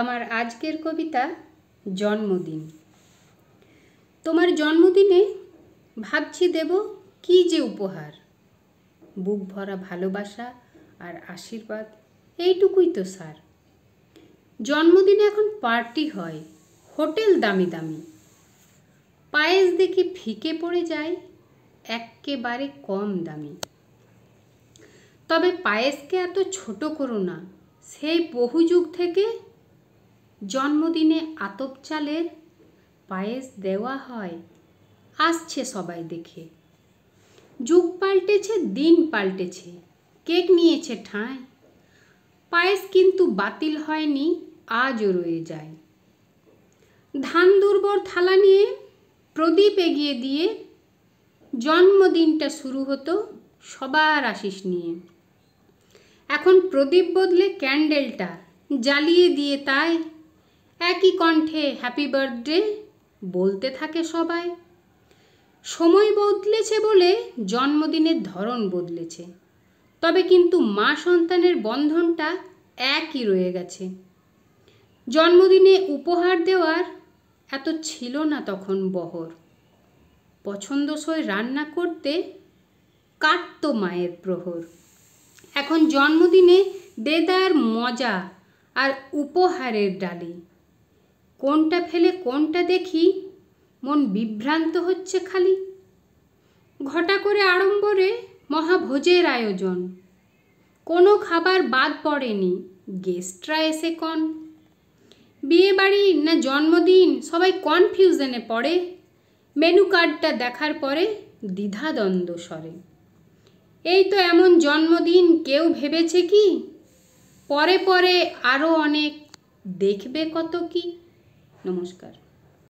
আমার আজকের কবিতা জন্মদিন। তোমার জন্মদিনে ভাবছি দেব কি যে উপহার, বুক ভরা ভালোবাসা আর আশীর্বাদ, এইটুকুই তো স্যার। জন্মদিনে এখন পার্টি হয়, হোটেল দামি দামি, পায়েস দেখি ফিকে পড়ে যায় এক্কেবারে কম দামি। তবে পায়েসকে এত ছোট করো না, সেই বহু যুগ থেকে জন্মদিনে আতপ চালের পায়েস দেওয়া হয়, আসছে সবাই দেখে। যুগ পাল্টেছে, দিন পাল্টেছে, কেক নিয়েছে ঠাঁই, পায়েস কিন্তু বাতিল হয়নি, আজও রয়ে যায়। ধান দুর্বর থালা নিয়ে প্রদীপ এগিয়ে দিয়ে জন্মদিনটা শুরু হতো সবার আশিস নিয়ে। এখন প্রদীপ বদলে ক্যান্ডেলটা জ্বালিয়ে দিয়ে তাই একই কণ্ঠে হ্যাপি বার্থডে বলতে থাকে সবাই। সময় বদলেছে বলে জন্মদিনের ধরন বদলেছে, তবে কিন্তু মা সন্তানের বন্ধনটা একই রয়ে গেছে। জন্মদিনে উপহার দেওয়ার এত ছিল না তখন বহর, পছন্দসই রান্না করতে কাটত মায়ের প্রহর। এখন জন্মদিনে দেদার মজা আর উপহারের ডালি, কোনটা ফেলে কোনটা দেখি মন বিভ্রান্ত হচ্ছে খালি। ঘটা করে আড়ম্বরে মহাভোজের আয়োজন, কোনো খাবার বাদ পড়েনি, গেস্টরা এসে কন। বিয়ে বাড়ি না জন্মদিন সবাই কনফিউশনে পড়ে, মেনু কার্ডটা দেখার পরে দ্বিধাদ্বন্দ্ব সরে। এই তো এমন জন্মদিন কেউ ভেবেছে কি, পরে পরে আরও অনেক দেখবে কত কি। নমস্কার।